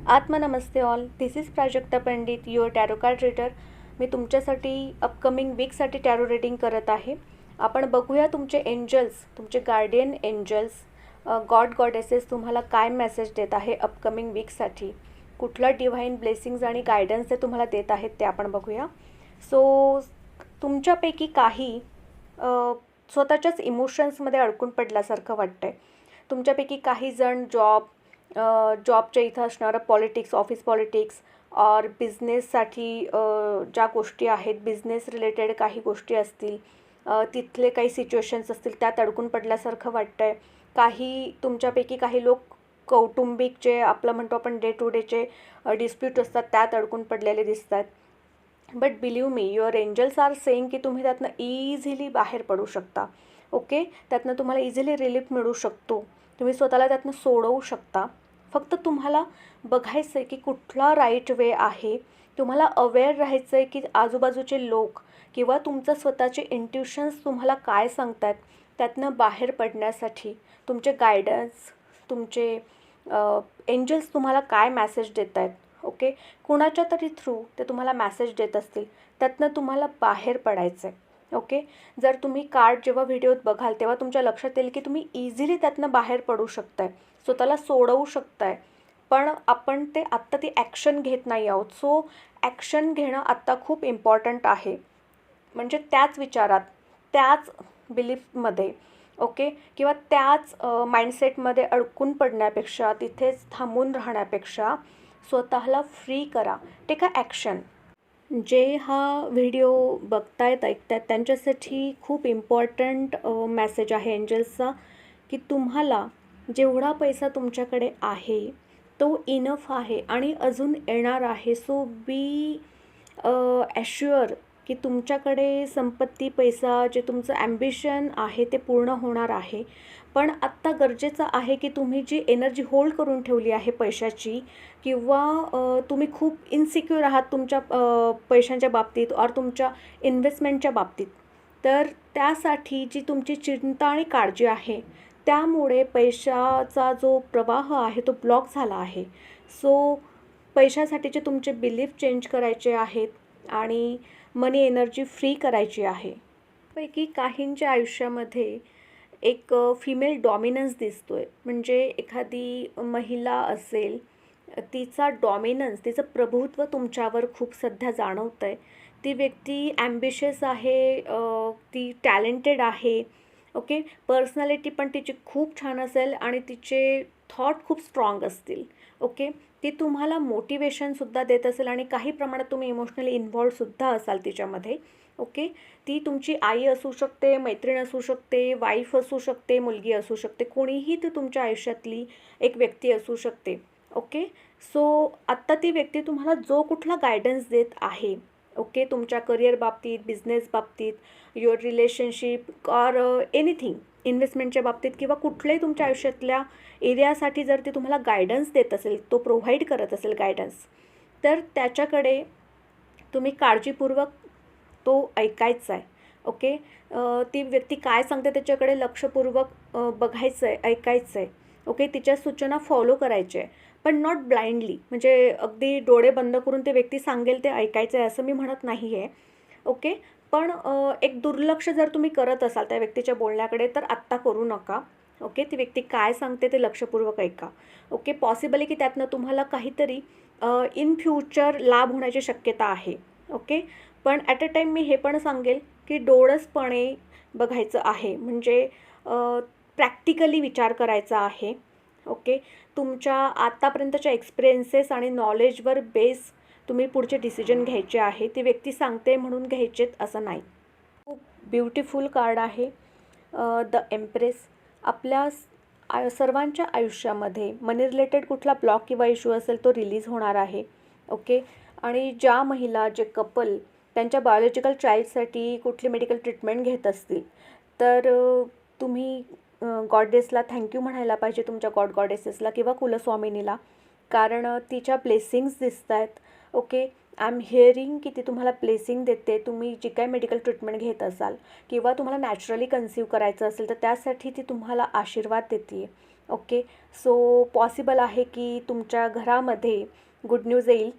आत्मनमस्ते all. This is Prajakta Pandit, your tarot card reader. मी तुमच्यासाठी upcoming वीकसाठी tarot reading करत आहे. आपण बघूया तुमचे एंजल्स, तुमचे गार्डियन एंजल्स, गॉड गॉडेसेस तुम्हाला काय मेसेज देत आहे अपकमिंग वीकसाठी. कुठला डिव्हाइन ब्लेसिंग्स आणि गायडन्स ते तुम्हाला देत आहेत ते आपण बघूया. सो तुमच्यापैकी काही स्वतःच्याच इमोशन्समध्ये अडकून पडल्यासारखं वाटतं आहे. तुमच्यापैकी काही जण जॉबच्या इथं असणारं पॉलिटिक्स, ऑफिस पॉलिटिक्स और बिझनेससाठी ज्या गोष्टी आहेत, बिझनेस रिलेटेड काही गोष्टी असतील, तिथले काही सिच्युएशन्स असतील त्यात अडकून पडल्यासारखं वाटतं आहे. तुमच्यापैकी काही लोक कौटुंबिक जे आपलं म्हणतो आपण डे टू डेचे डिस्प्यूट असतात त्यात अडकून पडलेले दिसतात. But believe me, your angels are saying की तुम्ही त्यातनं इझिली बाहेर पडू शकता. ओके, त्यातनं तुम्हाला इझिली रिलीफ मिळू शकतो. तुम्ही स्वतःला त्यातनं सोडवू शकता. फक्त तुम्हाला बघायचं आहे की कुठला राईट वे आहे. तुम्हाला अवेअर राहायचं आहे की आजूबाजूचे लोक किंवा तुमचं स्वतःचे इंट्युशन्स तुम्हाला काय सांगतात. त्यातनं बाहेर पडण्यासाठी तुमचे गायडन्स, तुमचे एंजल्स तुम्हाला काय मॅसेज देत आहेत. ओके, कुणाच्या तरी थ्रू ते तुम्हाला मॅसेज देत असतील. त्यातनं तुम्हाला बाहेर पडायचं आहे. ओके, जर तुम्ही कार्ड जेव्हा व्हिडिओत बघाल तेव्हा तुमच्या लक्षात येईल की तुम्ही इझिली त्यातनं बाहेर पडू शकताय, स्वतःला सोडवू शकताय. पण आपण ते आत्ता ती ॲक्शन घेत नाही आहोत. सो ॲक्शन घेणं आत्ता खूप इम्पॉर्टंट आहे. म्हणजे त्याच विचारात, त्याच बिलीफमध्ये, ओके, किंवा त्याच माइंडसेटमध्ये अडकून पडण्यापेक्षा, तिथेच थांबून राहण्यापेक्षा स्वतःला फ्री करा. Take a action. जे हा व्हिडिओ बघतायत, ऐकतायत त्यांच्यासाठी खूप इम्पॉर्टंट मॅसेज आहे एंजल्सचा, की तुम्हाला जेवढा पैसा तुमच्याकडे आहे तो इनफ आहे आणि अजून येणार आहे. सो बी ॲश्युअर की तुमच्याकडे संपत्ती, पैसा, जे तुमचं ॲम्बिशन आहे ते पूर्ण होणार आहे. पण आत्ता गरजेचं आहे की तुम्ही जी एनर्जी होल्ड करून ठेवली आहे पैशाची, किंवा तुम्ही खूप इन्सिक्युअर आहात तुमच्या पैशांच्या बाबतीत और तुमच्या इन्व्हेस्टमेंटच्या बाबतीत, तर त्यासाठी जी तुमची चिंता आणि काळजी आहे त्यामुळे पैशाचा जो प्रवाह आहे तो ब्लॉक झाला आहे. सो पैशासाठीचे तुमचे बिलीफ चेंज करायचे आहेत आणि मनी एनर्जी फ्री करायची आहे. पैकी काहींच्या आयुष्यामध्ये एक फिमेल डॉमिनन्स दिसतो आहे. म्हणजे एखादी महिला असेल, तिचा डॉमिनन्स, तिचं प्रभुत्व तुमच्यावर खूप सध्या जाणवतं आहे. ती व्यक्ती ॲम्बिशियस आहे, ती टॅलेंटेड आहे. ओके, पर्सनॅलिटी पण तिची खूप छान असेल आणि तिचे थॉट खूप स्ट्रॉंग असतील. ओके, ती तुम्हाला मोटिवेशनसुद्धा देत असेल आणि काही प्रमाणात तुम्ही इमोशनली इन्व्हॉल्वसुद्धा असाल तिच्यामध्ये. ओके, ती तुमची आई असू शकते, मैत्रीण असू शकते, वाईफ असू शकते, मुलगी असू शकते, कोणीही ती तुमच्या आयुष्यातली एक व्यक्ती असू शकते. ओके, सो आत्ता ती व्यक्ती तुम्हाला जो कुठला गायडन्स देत आहे, ओके, तुमच्या करिअर बाबतीत, बिझनेस बाबतीत, युअर रिलेशनशिप ऑर एनिथिंग, इन्व्हेस्टमेंटच्या बाबतीत किंवा कुठल्याही तुमच्या आयुष्यातल्या एरियासाठी जर ती तुम्हाला गायडन्स देत असेल, तो प्रोव्हाइड करत असेल गायडन्स, तर त्याच्याकडे तुम्ही काळजीपूर्वक तो ऐकायचा आहे. ओके, ती व्यक्ती काय सांगते त्याच्याकडे लक्षपूर्वक बघायचं आहे, ऐकायचं आहे. ओके, तिच्या सूचना फॉलो करायच्या आहे, पण नॉट ब्लाइंडली. म्हणजे अगदी डोळे बंद करून ते व्यक्ती सांगेल ते ऐकायचं आहे असं मी म्हणत नाही आहे. ओके, पण एक दुर्लक्ष जर तुम्ही करत असाल त्या व्यक्तीच्या बोलण्याकडे तर आत्ता करू नका. ओके, ती व्यक्ती काय सांगते ते लक्षपूर्वक ऐका. ओके, पॉसिबल आहे की त्यातनं तुम्हाला काहीतरी इन फ्युचर लाभ होण्याची शक्यता आहे. ओके, पण ॲट अ टाईम मी हे पण सांगेल की डोळसपणे बघायचं आहे. म्हणजे प्रॅक्टिकली विचार करायचा आहे. ओके, तुमच्या आत्तापर्यंतच्या एक्सपिरियन्सेस आणि नॉलेजवर बेस तुम्ही पुढचे डिसिजन घ्यायचे आहे. ती व्यक्ती सांगते म्हणून घ्यायचेत असं नाही. खूप ब्युटिफुल कार्ड आहे द एम्प्रेस. आपल्या सर्वांच्या आयुष्यामध्ये मनी रिलेटेड कुठला ब्लॉक किंवा इश्यू असेल तो रिलीज होणार आहे. ओके, आणि ज्या महिला, जे कपल त्यांच्या बायोलॉजिकल चाइल्डसाठी कुठली मेडिकल ट्रीटमेंट घेत असतील तर तुम्ही गॉडेसला थँक्यू म्हणायला पाहिजे, तुमच्या गॉडेसेसला किंवा कुलस्वामिनीला, कारण तिच्या ब्लेसिंग्स दिसत आहेत. ओके, आय एम हिअरिंग की ती तुम्हाला ब्लेसिंग देते. तुम्ही जी काय मेडिकल ट्रीटमेंट घेत असाल किंवा तुम्हाला नॅचरली कन्सीव्ह करायचं असेल तर त्यासाठी ती तुम्हाला आशीर्वाद देते. ओके. सो पॉसिबल आहे की तुमच्या घरामध्ये गुड न्यूज येईल.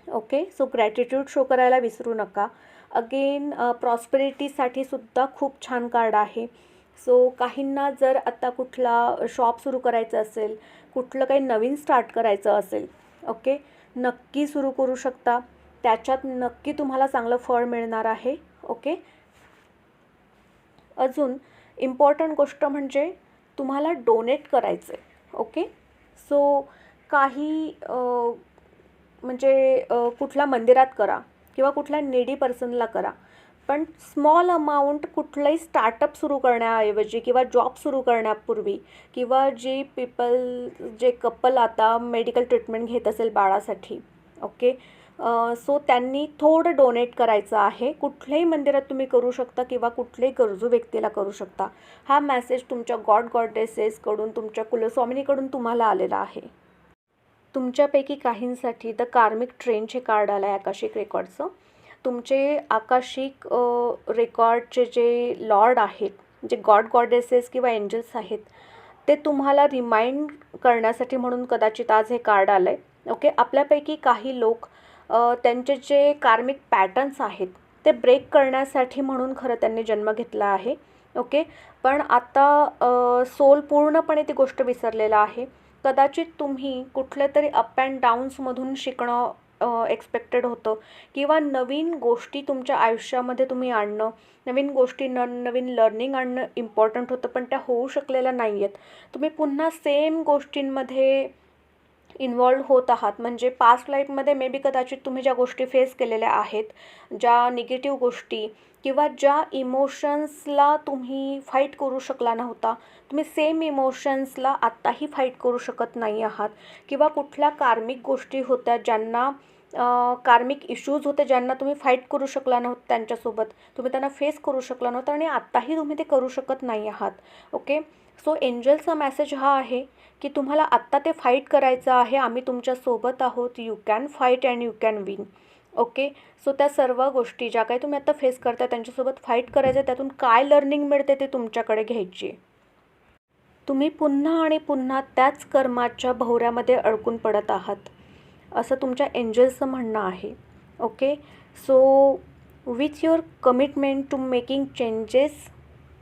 ओके. सो ग्रॅटिट्यूड शो करायला विसरू नका. अगेन प्रॉस्पेरिटीसाठी सुद्धा खूप छान कार्ड आहे. सो काहींना जर आता कुठला शॉप सुरू करायचं असेल, कुठलं काही नवीन स्टार्ट करायचं असेल, ओके, नक्की सुरू करू शकता. त्याच्यात नक्की तुम्हाला चांगलं फळ मिळणार आहे. ओके. अजून इम्पॉर्टंट गोष्ट म्हणजे तुम्हाला डोनेट करायचं आहे. ओके. सो काही म्हणजे कुठल्या मंदिरात करा किंवा कुठल्या नीडी पर्सनला करा, पण स्मॉल अमाऊंट कुठलाही स्टार्टअप सुरू करण्याऐवजी किंवा जॉब सुरू करण्यापूर्वी किंवा जे कपल आता मेडिकल ट्रीटमेंट घेत असेल बाळासाठी, ओके, सो त्यांनी थोडं डोनेट करायचं आहे. कुठल्याही मंदिरात तुम्ही करू शकता किंवा कुठल्याही गरजू व्यक्तीला करू शकता. हा मेसेज तुमच्या गॉडेसेसकडून, तुमच्या कुलस्वामिनीकडून तुम्हाला आलेला आहे. तुमच्यापैकी काहींसाठी द कार्मिक ट्रेनचे कार्ड आलं आहे आकाशिक रेकॉर्डचं. तुमचे आकाशिक रेकॉर्डचे जे लॉर्ड आहेत, जे गॉडेसेस किंवा एंजल्स आहेत, ते तुम्हाला रिमाइंड करण्यासाठी म्हणून कदाचित आज हे कार्ड आलं आहे. ओके. आपल्यापैकी काही लोक त्यांचे जे कार्मिक पॅटर्न्स आहेत ते ब्रेक करण्यासाठी म्हणून खरं त्यांनी जन्म घेतला आहे. ओके. पण आता सोल पूर्णपणे ती गोष्ट विसरलेला आहे. कदाचित तुम्ही कुठल्या तरी अप अँड डाऊन्समधून शिकणं एक्सपेक्टेड होतं किंवा नवीन गोष्टी तुमच्या आयुष्यामध्ये तुम्ही आणणं, नवीन गोष्टी नवीन लर्निंग आणणं इम्पॉर्टंट होतं, पण त्या होऊ शकलेल्या नाही आहेत. तुम्ही पुन्हा सेम गोष्टींमध्ये इन्वॉल्व होत आहात. म्हणजे पास्ट लाईफमध्ये मे बी कदाचित तुम्ही ज्या गोष्टी फेस केलेल्या आहेत, ज्या निगेटिव्ह गोष्टी किंवा ज्या इमोशन्सला तुम्ही फाईट करू शकला नव्हता, तुम्ही सेम इमोशन्सला आत्ताही फाईट करू शकत नाही आहात. किंवा कुठल्या कार्मिक गोष्टी होत्या ज्यांना कार्मिक इश्यूज होते, ज्यांना तुम्ही फाईट करू शकला नव्हता, त्यांच्यासोबत तुम्ही त्यांना फेस करू शकला नव्हता आणि आत्ताही तुम्ही ते करू शकत नाही आहात. ओके. सो एंजलचा मेसेज हा आहे की तुम्हाला आत्ता ते फाईट करायचं आहे. आम्ही तुमच्यासोबत आहोत. You can fight and you can win. Okay. So त्या सर्व गोष्टी ज्या काही तुम्ही आता फेस करता त्यांच्यासोबत फाईट करायचं, त्यातून काय लर्निंग मिळते ते तुमच्याकडे घ्यायची आहे. तुम्ही पुन्हा आणि पुन्हा त्याच कर्माच्या भोवऱ्यामध्ये अडकून पडत आहात असं तुमच्या एंजल्सचं म्हणणं आहे. Okay. So with your commitment to making changes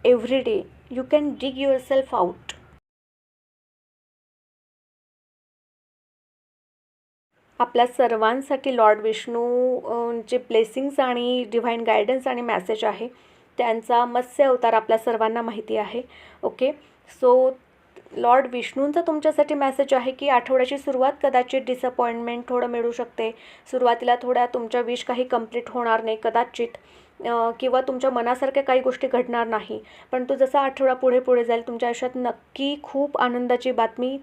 every day you can dig yourself out. आपल्या सर्वांसाठी लॉर्ड विष्णू चे ब्लेसिंग्स आणि डिव्हाइन गायडन्स आणि मेसेज आहे. त्यांचा मत्स्य अवतार आपल्या सर्वांना माहिती आहे. ओके. सो लॉर्ड विष्णूंचा तुमच्यासाठी मेसेज आहे की आठवड्याची सुरुवात कदाचित डिसअपॉइंटमेंट थोडं मिळू शकते. सुरुवातीला थोड्या तुमच्या विश काही कंप्लीट होणार नाही कदाचित, किंवा तुमच्या मनासारख्या काही गोष्टी घडणार नाही. पण तो जसा आठवडा पुढे जाईल तुमच्या आयुष्यात नक्की खूप आनंदाची बातमी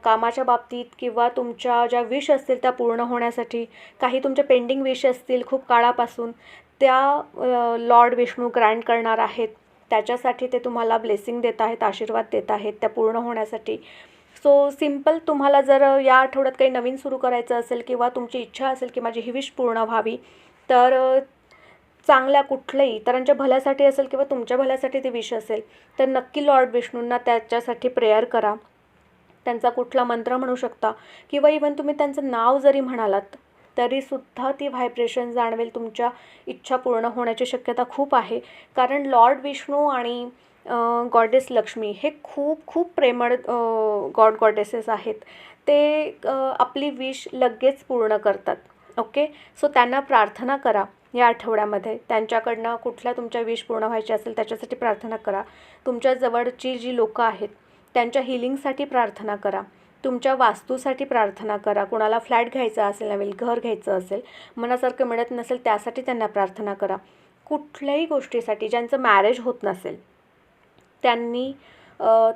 कामाच्या बाबतीत किंवा तुमच्या ज्या विश असतील त्या पूर्ण होण्यासाठी, काही तुमच्या पेंडिंग विश असतील खूप काळापासून, त्या लॉर्ड विष्णू ग्रँट करणार आहेत. त्याच्यासाठी ते तुम्हाला ब्लेसिंग देत आहेत, आशीर्वाद देत आहेत त्या पूर्ण होण्यासाठी. सो सिम्पल, तुम्हाला जर या आठवड्यात काही नवीन सुरू करायचं असेल किंवा तुमची इच्छा असेल की माझी ही विश पूर्ण व्हावी, तर चांगल्या कुठल्याही इतरांच्या भल्यासाठी असेल किंवा तुमच्या भल्यासाठी ती विश असेल, तर नक्की लॉर्ड विष्णूंना त्याच्यासाठी प्रेयर करा. त्यांचा कुठला मंत्र म्हणू शकता किंवा इव्हन तुम्ही त्यांचं नाव जरी म्हणालात तरीसुद्धा ती व्हायब्रेशन जाणवेल. तुमच्या इच्छा पूर्ण होण्याची शक्यता खूप आहे. कारण लॉर्ड विष्णू आणि गॉडेस लक्ष्मी हे खूप खूप प्रेमळ गॉडेसेस आहेत. ते आपली विश लगेच पूर्ण करतात. ओके. सो त्यांना प्रार्थना करा या आठवड्यामध्ये. त्यांच्याकडनं कुठल्या तुमच्या विश पूर्ण व्हायची असेल त्याच्यासाठी प्रार्थना करा. तुमच्या जवळची जी लोकं आहेत त्यांच्या हिलिंगसाठी प्रार्थना करा. तुमच्या वास्तूसाठी प्रार्थना करा. कुणाला फ्लॅट घ्यायचा असेल, नवीन घर घ्यायचं असेल, मनासारखं मिळत नसेल त्यासाठी त्यांना प्रार्थना करा. कुठल्याही गोष्टीसाठी, ज्यांचं मॅरेज होत नसेल त्यांनी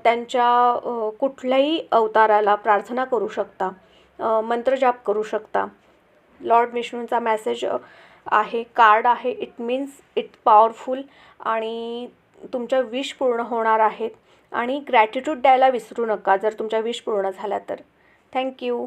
त्यांच्या कुठल्याही अवताराला प्रार्थना करू शकता, मंत्रजाप करू शकता. लॉर्ड विष्णूंचा मेसेज आहे, कार्ड आहे. इट मीन्स इट पॉवरफुल आणि तुमच्या विश पूर्ण होणार आहेत. आणि ग्रॅटिट्यूड द्यायला विसरू नका जर तुमच्या विश पूर्ण झाल्या तर. थँक्यू.